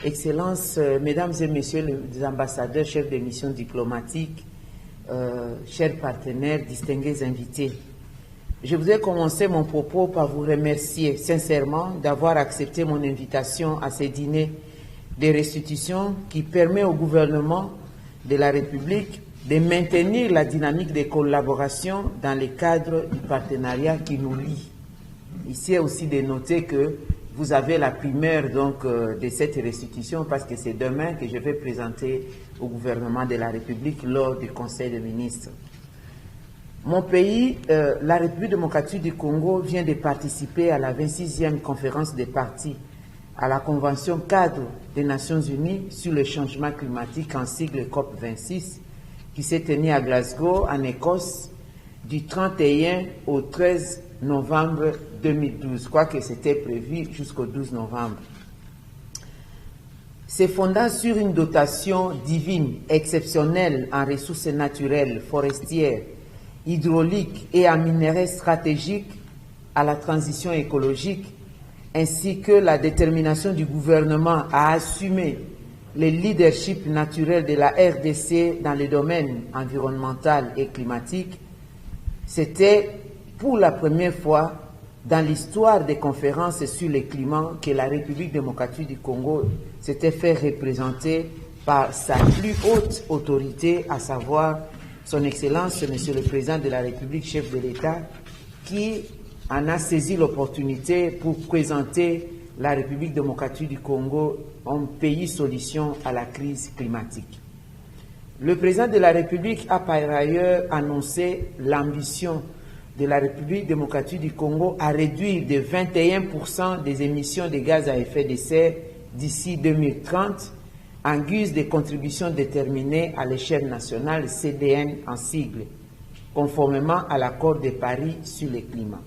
Excellences, Mesdames et Messieurs les ambassadeurs, chefs de mission diplomatique, chers partenaires, distingués invités. Je voudrais commencer mon propos par vous remercier sincèrement d'avoir accepté mon invitation à ce dîner de restitution qui permet au gouvernement de la République de maintenir la dynamique de collaboration dans le cadre du partenariat qui nous lie. Ici aussi de noter que vous avez la primeur donc, de cette restitution parce que c'est demain que je vais présenter au gouvernement de la République lors du Conseil des ministres. Mon pays, la République démocratique du Congo, vient de participer à la 26e conférence des parties à la Convention cadre des Nations Unies sur le changement climatique, en sigle COP26, qui s'est tenue à Glasgow, en Écosse, du 31 au 13 novembre 2012, quoique c'était prévu jusqu'au 12 novembre. Se fondant sur une dotation divine exceptionnelle en ressources naturelles, forestières, hydrauliques et en minerais stratégiques à la transition écologique, ainsi que la détermination du gouvernement à assumer le leadership naturel de la RDC dans les domaines environnemental et climatique, c'était pour la première fois dans l'histoire des conférences sur le climat que la République démocratique du Congo s'était fait représenter par sa plus haute autorité, à savoir son Excellence, Monsieur le Président de la République, chef de l'État, qui en a saisi l'opportunité pour présenter la République démocratique du Congo en pays solution à la crise climatique. Le Président de la République a par ailleurs annoncé l'ambition de la République démocratique du Congo à réduire de 21% des émissions de gaz à effet de serre d'ici 2030 en guise de contributions déterminées à l'échelle nationale CDN en sigle, conformément à l'accord de Paris sur le climat.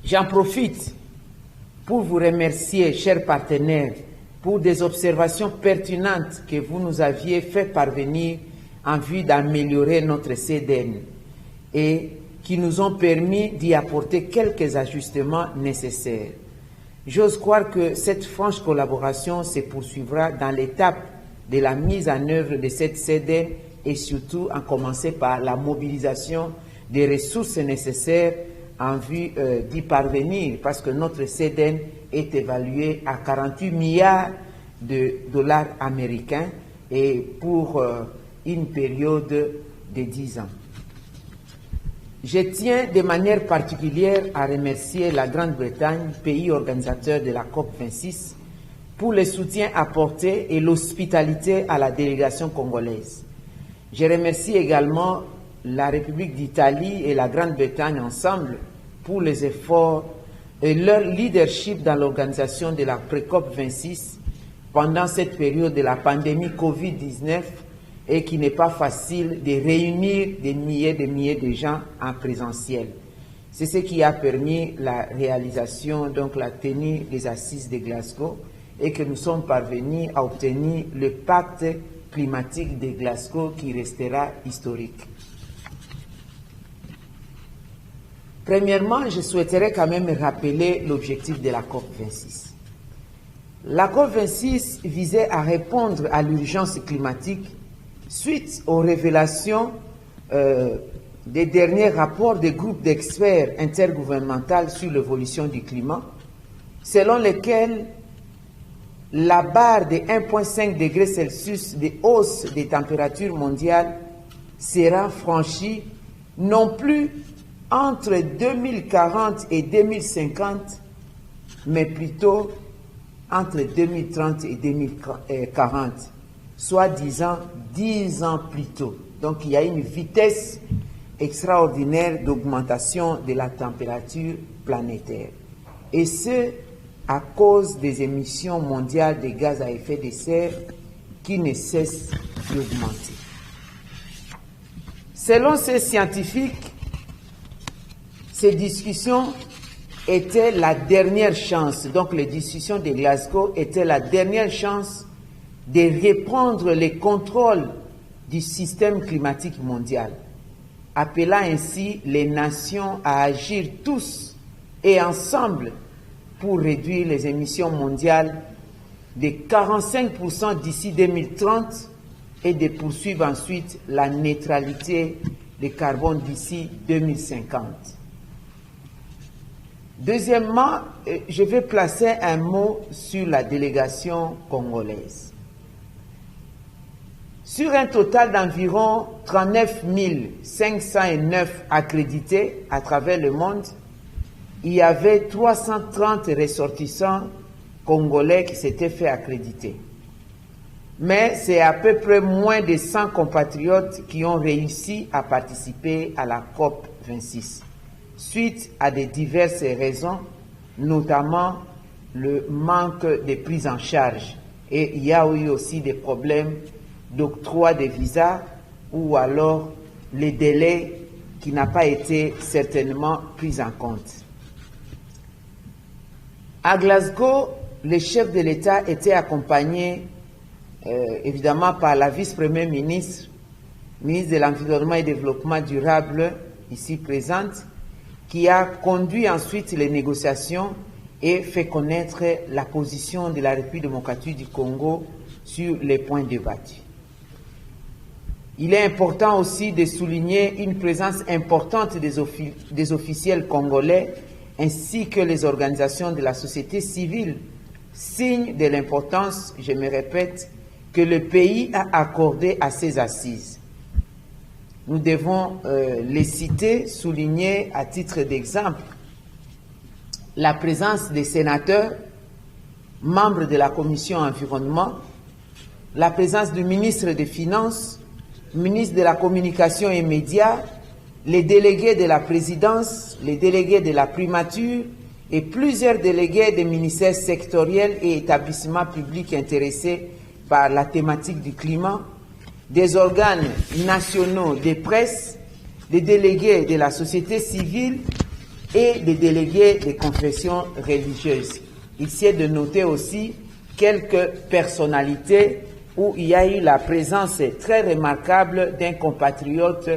J'en profite pour vous remercier, chers partenaires, pour des observations pertinentes que vous nous aviez fait parvenir en vue d'améliorer notre CDN et qui nous ont permis d'y apporter quelques ajustements nécessaires. J'ose croire que cette franche collaboration se poursuivra dans l'étape de la mise en œuvre de cette CDN et surtout en commençant par la mobilisation des ressources nécessaires en vue d'y parvenir, parce que notre CDN est évalué à 48 milliards de dollars américains et pour une période de 10 ans. Je tiens de manière particulière à remercier la Grande-Bretagne, pays organisateur de la COP26, pour le soutien apporté et l'hospitalité à la délégation congolaise. Je remercie également la République d'Italie et la Grande-Bretagne ensemble pour les efforts et leur leadership dans l'organisation de la pré-COP 26 pendant cette période de la pandémie Covid-19 et qui n'est pas facile de réunir des milliers de gens en présentiel. C'est ce qui a permis la réalisation, donc la tenue des assises de Glasgow et que nous sommes parvenus à obtenir le pacte climatique de Glasgow qui restera historique. Premièrement, je souhaiterais quand même rappeler l'objectif de la COP26. La COP26 visait à répondre à l'urgence climatique suite aux révélations des derniers rapports des groupes d'experts intergouvernementaux sur l'évolution du climat, selon lesquels la barre de 1,5 degrés Celsius de hausse des températures mondiales sera franchie non plus entre 2040 et 2050, mais plutôt entre 2030 et 2040, soit 10 ans plus tôt. Donc il y a une vitesse extraordinaire d'augmentation de la température planétaire. Et ce, à cause des émissions mondiales de gaz à effet de serre qui ne cessent d'augmenter. Selon ces scientifiques, ces discussions étaient la dernière chance, donc les discussions de Glasgow étaient la dernière chance de reprendre le contrôle du système climatique mondial, appelant ainsi les nations à agir tous et ensemble pour réduire les émissions mondiales de 45% d'ici 2030 et de poursuivre ensuite la neutralité de carbone d'ici 2050. Deuxièmement, je vais placer un mot sur la délégation congolaise. Sur un total d'environ 39 509 accrédités à travers le monde, il y avait 330 ressortissants congolais qui s'étaient fait accréditer. Mais c'est à peu près moins de 100 compatriotes qui ont réussi à participer à la COP 26, suite à de diverses raisons, notamment le manque de prise en charge. Et il y a eu aussi des problèmes d'octroi de visas ou alors les délais qui n'ont pas été certainement pris en compte. À Glasgow, le chef de l'État était accompagné évidemment par la vice-première ministre, ministre de l'Environnement et Développement durable, ici présente, qui a conduit ensuite les négociations et fait connaître la position de la République démocratique du Congo sur les points débattus. Il est important aussi de souligner une présence importante des officiels congolais ainsi que les organisations de la société civile, signe de l'importance, je me répète, que le pays a accordé à ces assises. Nous devons les citer, souligner à titre d'exemple la présence des sénateurs, membres de la commission environnement, la présence du ministre des Finances, ministre de la Communication et Médias, les délégués de la présidence, les délégués de la primature et plusieurs délégués des ministères sectoriels et établissements publics intéressés par la thématique du climat, des organes nationaux de presse, des délégués de la société civile et des délégués des confessions religieuses. Ici est de noter aussi quelques personnalités où il y a eu la présence très remarquable d'un compatriote,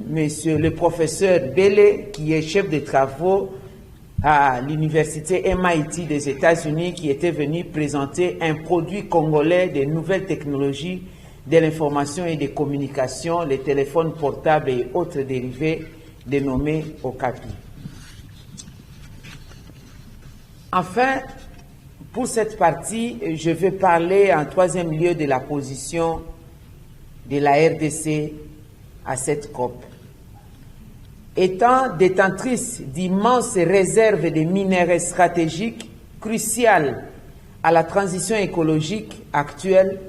monsieur le professeur Bele, qui est chef de travaux à l'université MIT des États-Unis, qui était venu présenter un produit congolais des nouvelles technologies de l'information et des communications, les téléphones portables et autres dérivés dénommés Okapi. Enfin, pour cette partie, je vais parler en troisième lieu de la position de la RDC à cette COP. Étant détentrice d'immenses réserves de minerais stratégiques cruciales à la transition écologique actuelle,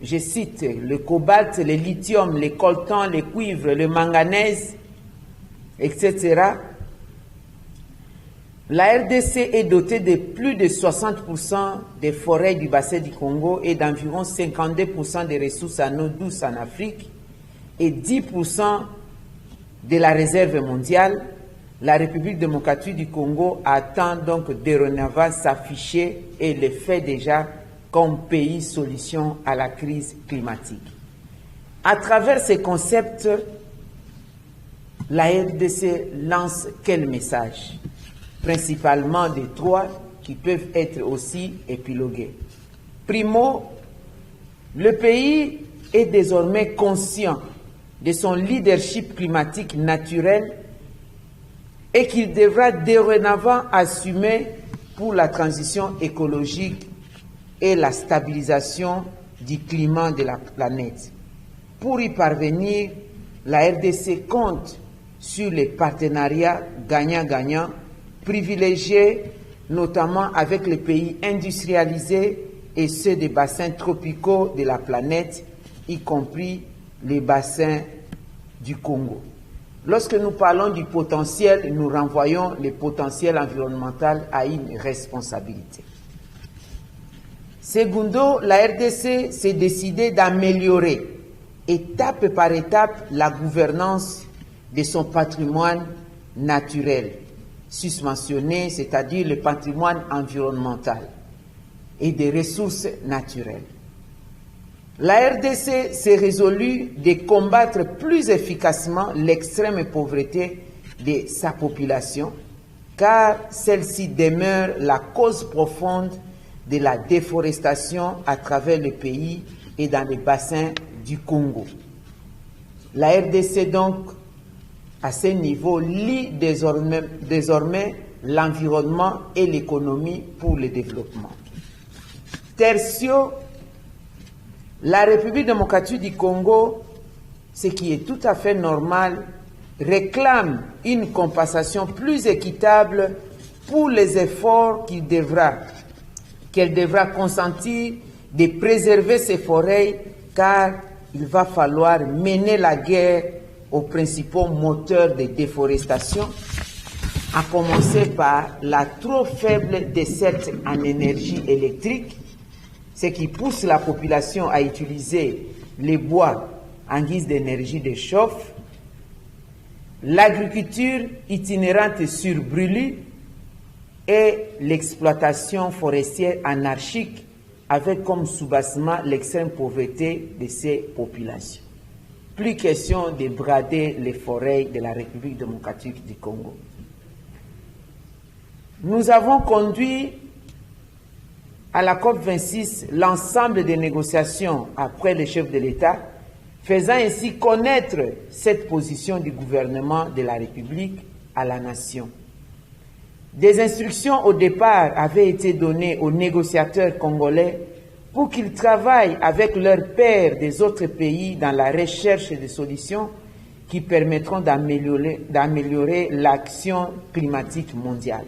je cite le cobalt, le lithium, le coltan, le cuivre, le manganèse, etc. La RDC est dotée de plus de 60% des forêts du bassin du Congo et d'environ 52% des ressources en eau douce en Afrique et 10% de la réserve mondiale. La République démocratique du Congo attend donc dorénavant s'afficher et le fait déjà comme pays solution à la crise climatique. À travers ces concepts, la RDC lance quel message? Principalement des trois qui peuvent être aussi épilogués. Primo, le pays est désormais conscient de son leadership climatique naturel et qu'il devra dorénavant assumer pour la transition écologique et la stabilisation du climat de la planète. Pour y parvenir, la RDC compte sur les partenariats gagnant-gagnant privilégiés notamment avec les pays industrialisés et ceux des bassins tropicaux de la planète, y compris les bassins du Congo. Lorsque nous parlons du potentiel, nous renvoyons le potentiel environnemental à une responsabilité. Segundo, la RDC s'est décidée d'améliorer étape par étape la gouvernance de son patrimoine naturel, susmentionné, c'est-à-dire le patrimoine environnemental et des ressources naturelles. La RDC s'est résolue de combattre plus efficacement l'extrême pauvreté de sa population, car celle-ci demeure la cause profonde de la déforestation à travers le pays et dans les bassins du Congo. La RDC, donc, à ce niveau, lie désormais l'environnement et l'économie pour le développement. Tertio, la République démocratique du Congo, ce qui est tout à fait normal, réclame une compensation plus équitable pour les efforts qu'elle devra consentir de préserver ses forêts, car il va falloir mener la guerre aux principaux moteurs de déforestation, à commencer par la trop faible desserte en énergie électrique, ce qui pousse la population à utiliser les bois en guise d'énergie de chauffe, l'agriculture itinérante sur brûlis et l'exploitation forestière anarchique avec comme soubassement l'extrême pauvreté de ces populations. Plus question de brader les forêts de la République démocratique du Congo. Nous avons conduit à la COP26 l'ensemble des négociations après le chef de l'État, faisant ainsi connaître cette position du gouvernement de la République à la nation. Des instructions au départ avaient été données aux négociateurs congolais pour qu'ils travaillent avec leurs pairs des autres pays dans la recherche de solutions qui permettront d'améliorer l'action climatique mondiale.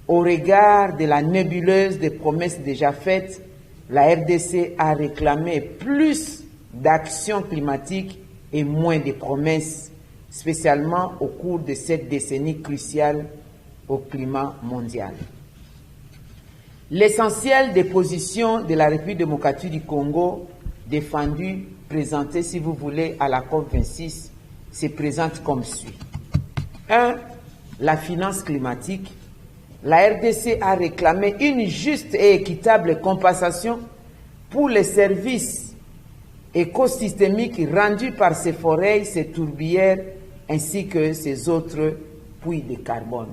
Au regard de la nébuleuse des promesses déjà faites, la RDC a réclamé plus d'actions climatiques et moins de promesses, spécialement au cours de cette décennie cruciale au climat mondial. L'essentiel des positions de la République démocratique du Congo, défendues, présentées, si vous voulez, à la COP26, se présente comme suit. 1. La finance climatique. La RDC a réclamé une juste et équitable compensation pour les services écosystémiques rendus par ces forêts, ces tourbières, ainsi que ces autres puits de carbone.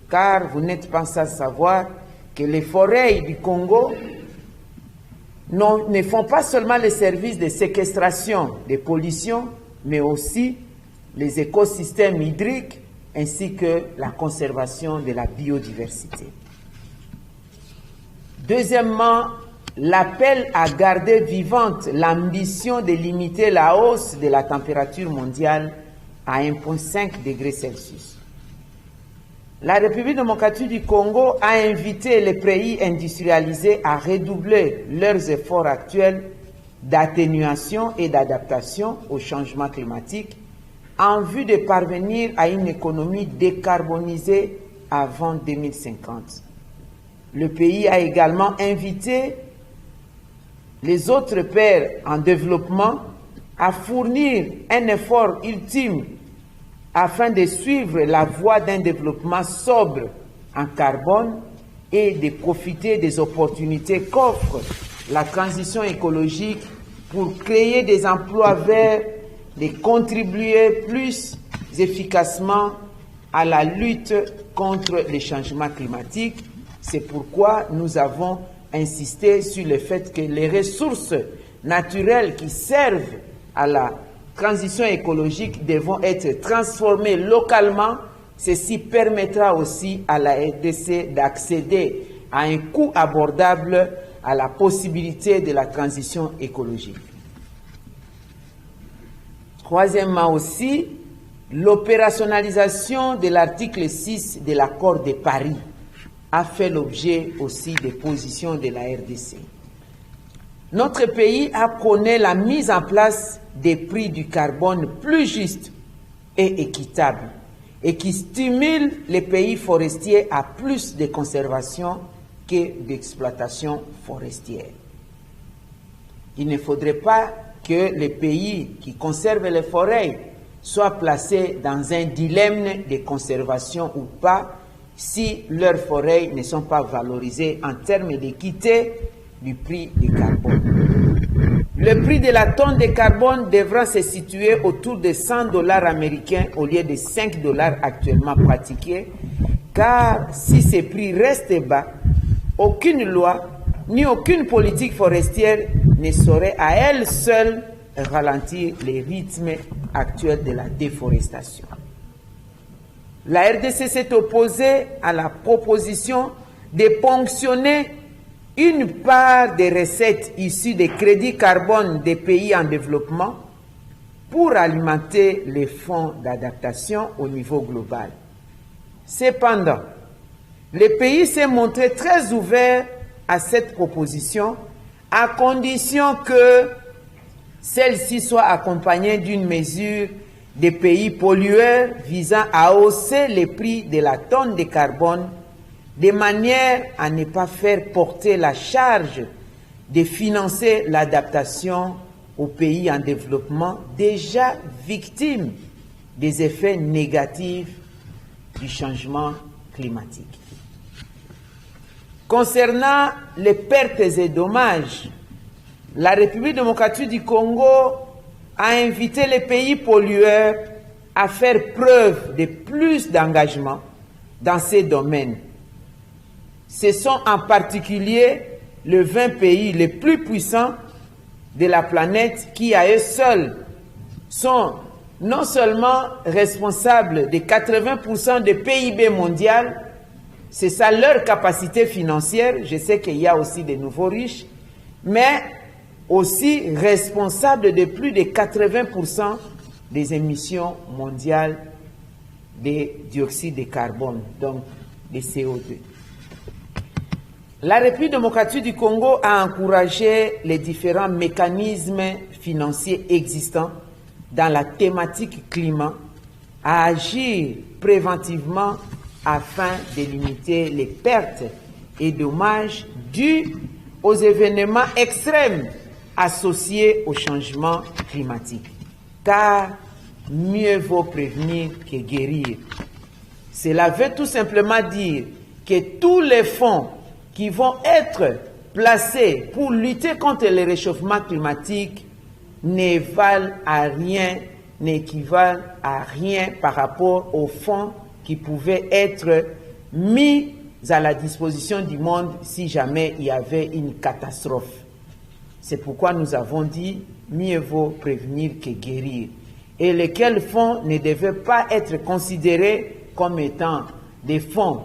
Car vous n'êtes pas sans savoir que les forêts du Congo ne font pas seulement les services de séquestration des pollutions, mais aussi les écosystèmes hydriques ainsi que la conservation de la biodiversité. Deuxièmement, l'appel à garder vivante l'ambition de limiter la hausse de la température mondiale à 1,5 degré Celsius. La République démocratique du Congo a invité les pays industrialisés à redoubler leurs efforts actuels d'atténuation et d'adaptation au changement climatique en vue de parvenir à une économie décarbonisée avant 2050. Le pays a également invité les autres pairs en développement à fournir un effort ultime afin de suivre la voie d'un développement sobre en carbone et de profiter des opportunités qu'offre la transition écologique pour créer des emplois verts, de contribuer plus efficacement à la lutte contre les changements climatiques. C'est pourquoi nous avons insisté sur le fait que les ressources naturelles qui servent à la transition écologique devront être transformées localement. Ceci permettra aussi à la RDC d'accéder à un coût abordable à la possibilité de la transition écologique. Troisièmement aussi, l'opérationnalisation de l'article 6 de l'accord de Paris a fait l'objet aussi des positions de la RDC. Notre pays a connu la mise en place des prix du carbone plus justes et équitables et qui stimulent les pays forestiers à plus de conservation que d'exploitation forestière. Il ne faudrait pas que les pays qui conservent les forêts soient placés dans un dilemme de conservation ou pas si leurs forêts ne sont pas valorisées en termes d'équité du prix du carbone. Le prix de la tonne de carbone devra se situer autour de 100 $ américains au lieu de 5 $ actuellement pratiqués, car si ces prix restent bas, aucune loi ni aucune politique forestière ne saurait à elle seule ralentir les rythmes actuels de la déforestation. La RDC s'est opposée à la proposition de ponctionner une part des recettes issues des crédits carbone des pays en développement pour alimenter les fonds d'adaptation au niveau global. Cependant, le pays s'est montré très ouvert à cette proposition à condition que celle-ci soit accompagnée d'une mesure des pays pollueurs visant à hausser les prix de la tonne de carbone de manière à ne pas faire porter la charge de financer l'adaptation aux pays en développement déjà victimes des effets négatifs du changement climatique. Concernant les pertes et dommages, la République démocratique du Congo a invité les pays pollueurs à faire preuve de plus d'engagement dans ces domaines. Ce sont en particulier les 20 pays les plus puissants de la planète qui, à eux seuls, sont non seulement responsables de 80% du PIB mondial, c'est ça leur capacité financière, je sais qu'il y a aussi des nouveaux riches, mais aussi responsables de plus de 80% des émissions mondiales de dioxyde de carbone, donc de CO2. La République démocratique du Congo a encouragé les différents mécanismes financiers existants dans la thématique climat à agir préventivement afin de limiter les pertes et dommages dus aux événements extrêmes associés au changement climatique. Car mieux vaut prévenir que guérir. Cela veut tout simplement dire que tous les fonds qui vont être placés pour lutter contre le réchauffement climatique ne valent à rien, n'équivalent à rien par rapport aux fonds qui pouvaient être mis à la disposition du monde si jamais il y avait une catastrophe. C'est pourquoi nous avons dit mieux vaut prévenir que guérir. Et lesquels fonds ne devaient pas être considérés comme étant des fonds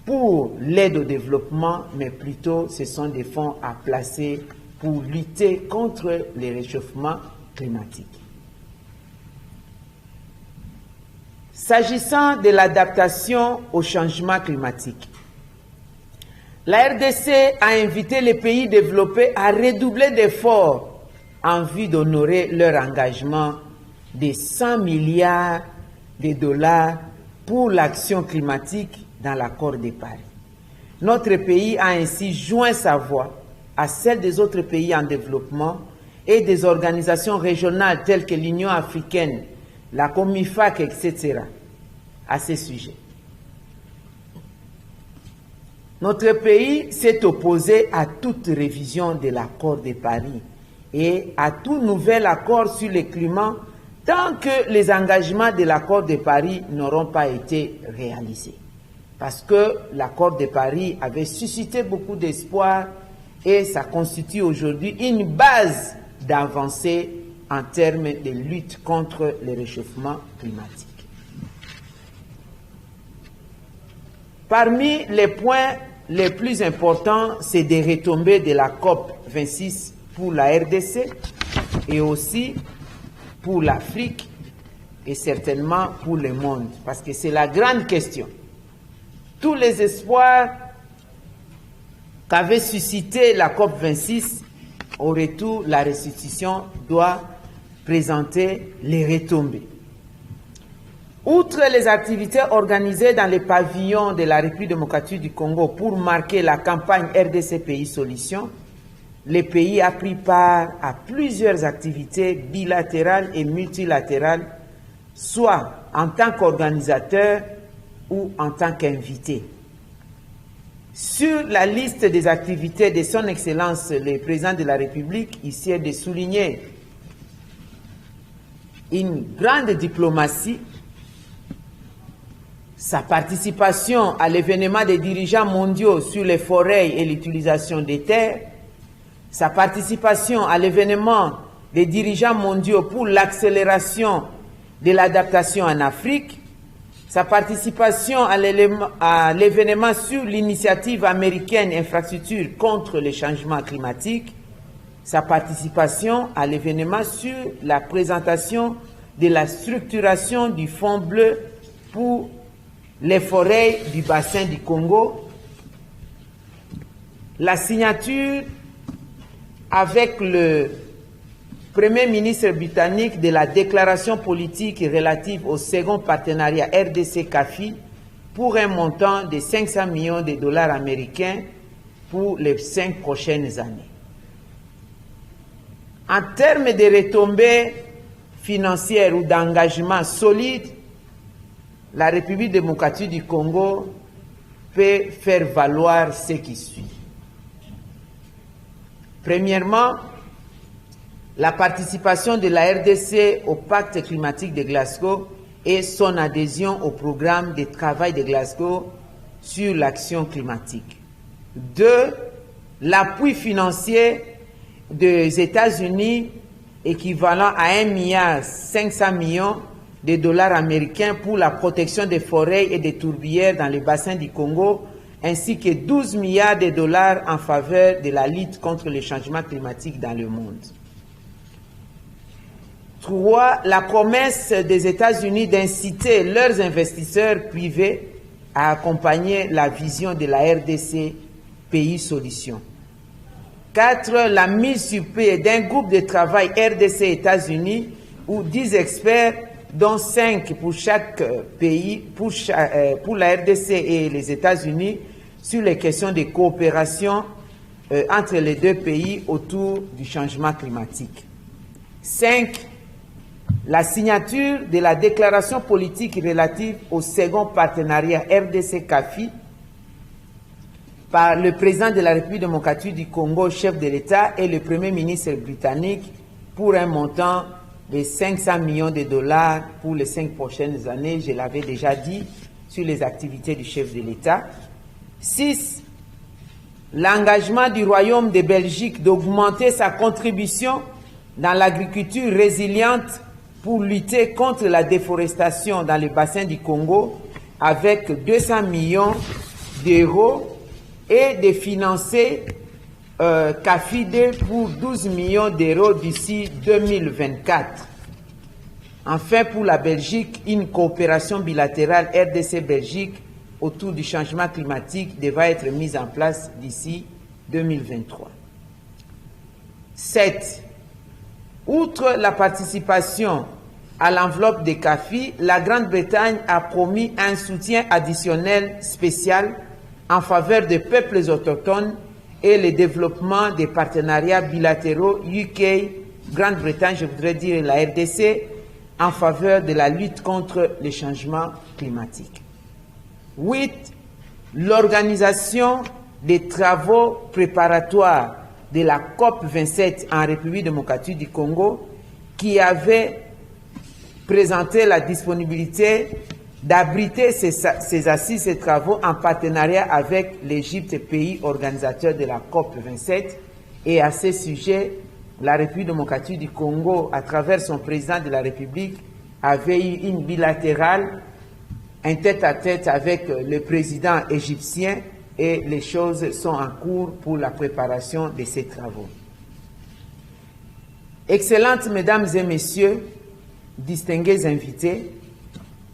pour l'aide au développement, mais plutôt ce sont des fonds à placer pour lutter contre les réchauffements climatiques. S'agissant de l'adaptation au changement climatique, la RDC a invité les pays développés à redoubler d'efforts en vue d'honorer leur engagement de 100 milliards de dollars pour l'action climatique dans l'accord de Paris. Notre pays a ainsi joint sa voix à celle des autres pays en développement et des organisations régionales telles que l'Union africaine, la COMIFAC, etc., à ce sujet. Notre pays s'est opposé à toute révision de l'accord de Paris et à tout nouvel accord sur le climat tant que les engagements de l'accord de Paris n'auront pas été réalisés. Parce que l'accord de Paris avait suscité beaucoup d'espoir et ça constitue aujourd'hui une base d'avancée en termes de lutte contre le réchauffement climatique. Parmi les points les plus importants, c'est des retombées de la COP 26 pour la RDC et aussi pour l'Afrique et certainement pour le monde, parce que c'est la grande question. Tous les espoirs qu'avait suscité la COP 26, au retour, la restitution doit présenter les retombées. Outre les activités organisées dans les pavillons de la République démocratique du Congo pour marquer la campagne RDC Pays Solutions, le pays a pris part à plusieurs activités bilatérales et multilatérales, soit en tant qu'organisateur ou en tant qu'invité. Sur la liste des activités de son Excellence le Président de la République, ici est de souligner une grande diplomatie, sa participation à l'événement des dirigeants mondiaux sur les forêts et l'utilisation des terres, sa participation à l'événement des dirigeants mondiaux pour l'accélération de l'adaptation en Afrique, sa participation à l'événement sur l'initiative américaine infrastructure contre les changements climatiques, sa participation à l'événement sur la présentation de la structuration du Fonds bleu pour les forêts du bassin du Congo, la signature avec le Premier ministre britannique de la déclaration politique relative au second partenariat RDC-CAFI pour un montant de 500 millions de dollars américains pour les 5 prochaines années. En termes de retombées financières ou d'engagements solides, la République démocratique du Congo peut faire valoir ce qui suit. Premièrement, la participation de la RDC au pacte climatique de Glasgow et son adhésion au programme de travail de Glasgow sur l'action climatique. 2. L'appui financier des États-Unis équivalent à 1,5 milliard de dollars américains pour la protection des forêts et des tourbières dans le bassin du Congo, ainsi que 12 milliards de dollars en faveur de la lutte contre le changement climatique dans le monde. 3. La promesse des États-Unis d'inciter leurs investisseurs privés à accompagner la vision de la RDC Pays Solutions. 4. La mise sur pied d'un groupe de travail RDC États-Unis où 10 experts, dont 5 pour chaque pays, pour la RDC et les États-Unis, sur les questions de coopération entre les deux pays autour du changement climatique. 5. La signature de la déclaration politique relative au second partenariat RDC-CAFI par le président de la République démocratique du Congo, chef de l'État, et le Premier ministre britannique pour un montant de 500 millions de dollars pour les 5 prochaines années, je l'avais déjà dit, sur les activités du chef de l'État. 6. L'engagement du Royaume de Belgique d'augmenter sa contribution dans l'agriculture résiliente pour lutter contre la déforestation dans le bassin du Congo avec 200 millions d'euros et de financer CAFID pour 12 millions d'euros d'ici 2024. Enfin, pour la Belgique, une coopération bilatérale RDC-Belgique autour du changement climatique devra être mise en place d'ici 2023. 7. Outre la participation à l'enveloppe de CAFI, la Grande-Bretagne a promis un soutien additionnel spécial en faveur des peuples autochtones et le développement des partenariats bilatéraux UK, Grande-Bretagne, je voudrais dire la RDC, en faveur de la lutte contre le changement climatique. 8. L'organisation des travaux préparatoires de la COP27 en République démocratique du Congo, qui avait présenté la disponibilité d'abriter ces assises et travaux en partenariat avec l'Égypte, pays organisateur de la COP27. Et à ce sujet, la République démocratique du Congo, à travers son président de la République, avait eu une bilatérale, un tête-à-tête avec le président égyptien, et les choses sont en cours pour la préparation de ces travaux. Excellentes Mesdames et Messieurs, distingués invités,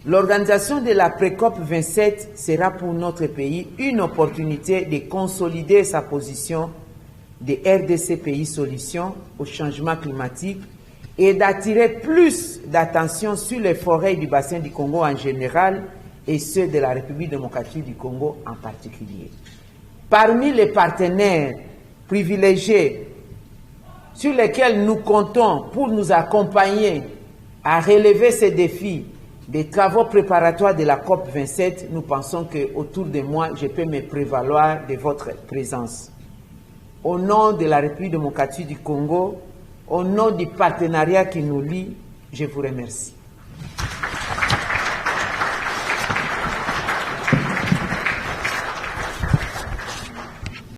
l'organisation de la pré-COP 27 sera pour notre pays une opportunité de consolider sa position de RDC Pays Solutions au changement climatique et d'attirer plus d'attention sur les forêts du bassin du Congo en général et ceux de la République démocratique du Congo en particulier. Parmi les partenaires privilégiés sur lesquels nous comptons pour nous accompagner à relever ces défis des travaux préparatoires de la COP 27, nous pensons qu'autour de moi, je peux me prévaloir de votre présence. Au nom de la République démocratique du Congo, au nom du partenariat qui nous lie, je vous remercie.